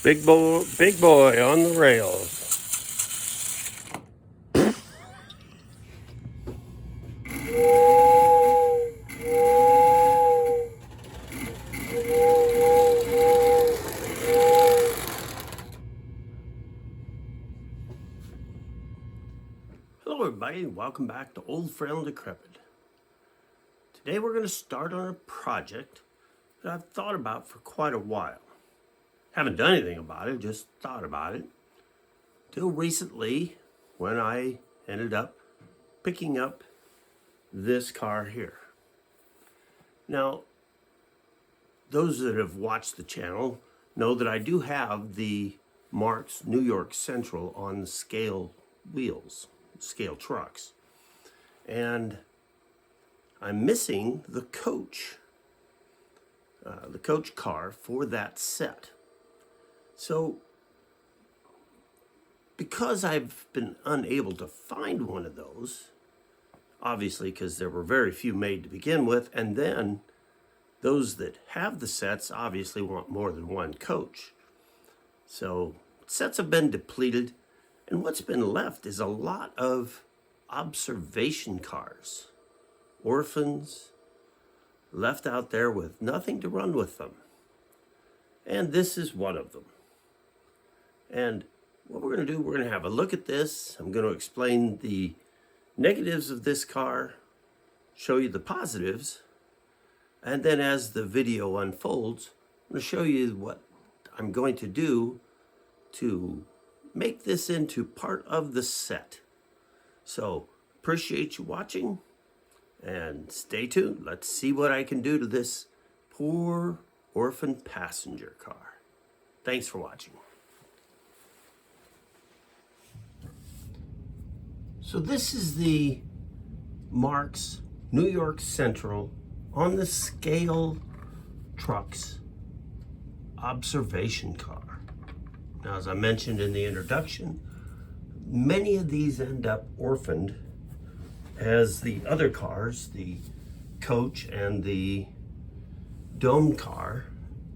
Big boy on the rails. Hello everybody, and welcome back to Old Friend Decrepit. Today we're going to start on a project that I've thought about for quite a while. Haven't done anything about it, just thought about it. Till recently, when I ended up picking up this car here. Now, those that have watched the channel know that I do have the Marx New York Central on scale wheels, scale trucks. And I'm missing the coach car for that set. So, because I've been unable to find one of those, obviously because there were very few made to begin with, and then those that have the sets obviously want more than one coach. So sets have been depleted, and what's been left is a lot of observation cars, orphans, left out there with nothing to run with them. And this is one of them. And what we're going to do, we're going to have a look at this. I'm going to explain the negatives of this car, show you the positives, and then as the video unfolds, I'm going to show you what I'm going to do to make this into part of the set. So, appreciate you watching, and stay tuned. Let's see what I can do to this poor orphan passenger car. Thanks for watching. So this is the Marx New York Central on the scale trucks observation car. Now, as I mentioned in the introduction, many of these end up orphaned as the other cars, the coach and the dome car,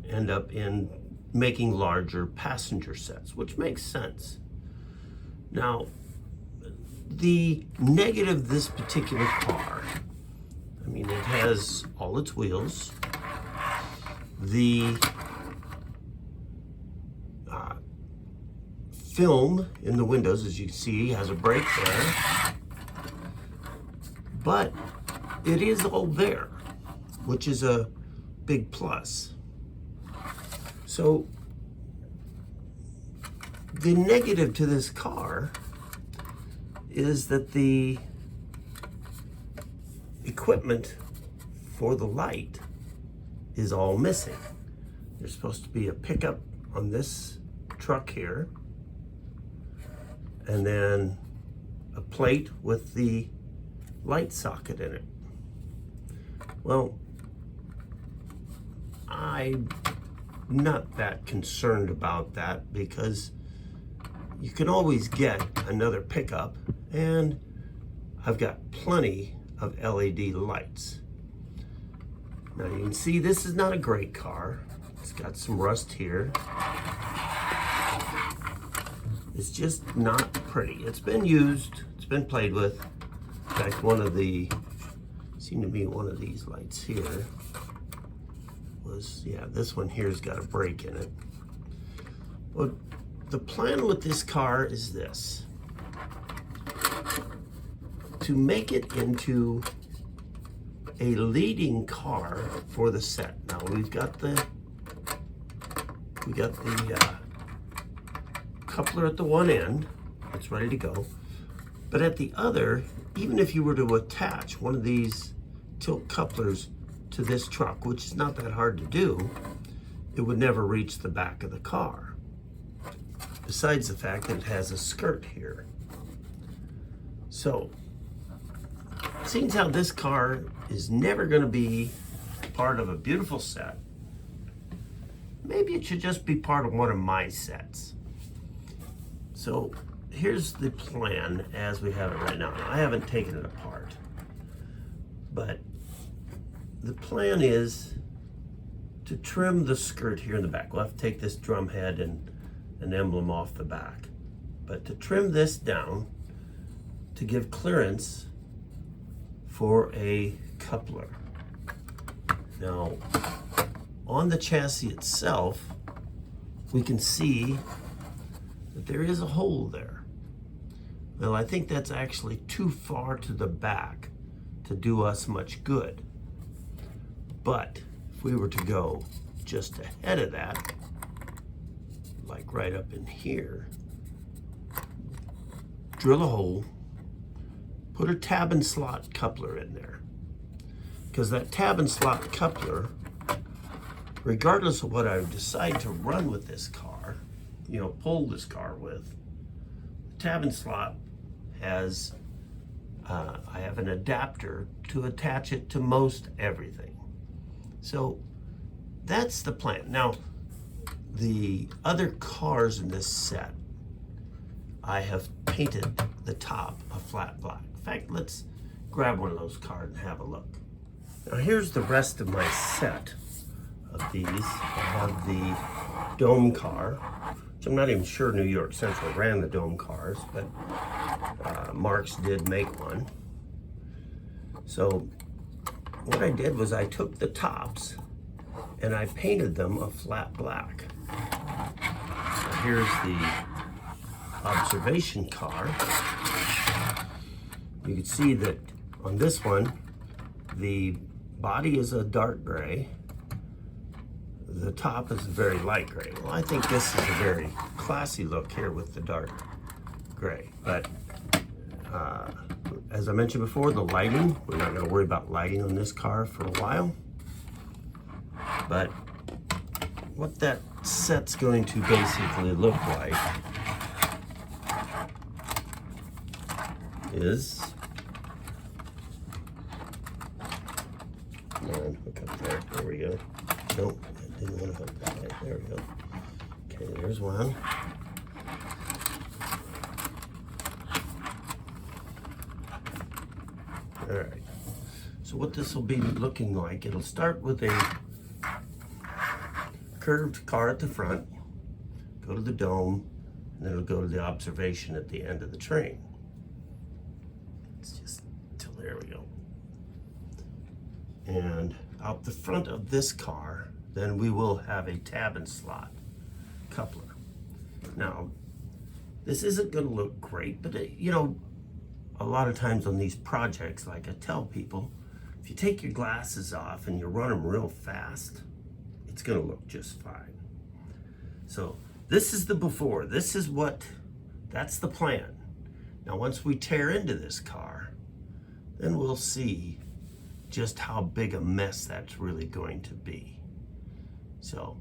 end up in making larger passenger sets, which makes sense. Now, the negative of this particular car, I mean, it has all its wheels. The film in the windows, as you can see, has a brake there. But it is all there, which is a big plus. So the negative to this car is that the equipment for the light is all missing. There's supposed to be a pickup on this truck here, and then a plate with the light socket in it. Well, I'm not that concerned about that because you can always get another pickup, and I've got plenty of LED lights. Now you can see this is not a great car. It's got some rust here. It's just not pretty. It's been used, it's been played with. In fact, seemed to be one of these lights here was, yeah, this one here's got a break in it. But the plan with this car is this: to make it into a leading car for the set. Now we got the coupler at the one end, it's ready to go. But at the other, even if you were to attach one of these tilt couplers to this truck, which is not that hard to do, it would never reach the back of the car. Besides the fact that it has a skirt here. So, seeing how this car is never going to be part of a beautiful set, maybe it should just be part of one of my sets. So, here's the plan as we have it right now. Now, I haven't taken it apart, but the plan is to trim the skirt here in the back. We'll have to take this drum head and an emblem off the back. But to trim this down to give clearance for a coupler. Now, on the chassis itself, we can see that there is a hole there. Well, I think that's actually too far to the back to do us much good. But if we were to go just ahead of that, like right up in here, drill a hole, put a tab and slot coupler in there. Because that tab and slot coupler, regardless of what I decide to run with this car, pull this car with, the tab and slot has, I have an adapter to attach it to most everything. So that's the plan. Now, the other cars in this set, I have painted the top a flat black. In fact, let's grab one of those cars and have a look. Now here's the rest of my set of these. I have the dome car, which I'm not even sure New York Central ran the dome cars, but Marx did make one. So what I did was I took the tops and I painted them a flat black. So here's the observation car. You can see that on this one, the body is a dark gray. The top is a very light gray. Well, I think this is a very classy look here with the dark gray. But as I mentioned before, the lighting, we're not going to worry about lighting on this car for a while. But what that set's going to basically look like is, come on, hook up there. There we go. Nope, I didn't want to hook that way. There we go. Okay, there's one. All right. So what this will be looking like, it'll start with a curved car at the front, go to the dome, and then it'll go to the observation at the end of the train. It's just till there we go. And out the front of this car, then we will have a tab and slot coupler. Now, this isn't going to look great, but a lot of times on these projects, like I tell people, if you take your glasses off and you run them real fast, it's going to look just fine. So this is the before. That's the plan. Now, once we tear into this car, then we'll see just how big a mess that's really going to be. So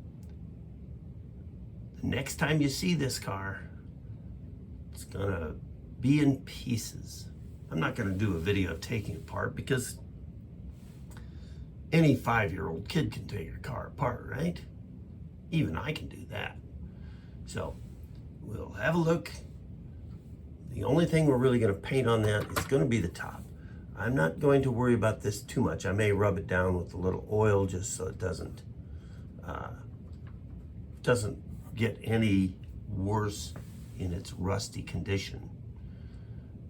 the next time you see this car, it's gonna be in pieces. I'm not gonna do a video of taking it apart because any 5-year-old kid can take a car apart, right? Even I can do that. So we'll have a look. The only thing we're really gonna paint on that is gonna be the top. I'm not going to worry about this too much. I may rub it down with a little oil just so it doesn't get any worse in its rusty condition.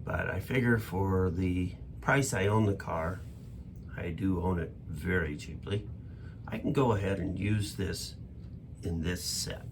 But I figure for the price I own the car, I do own it very cheaply, I can go ahead and use this in this set.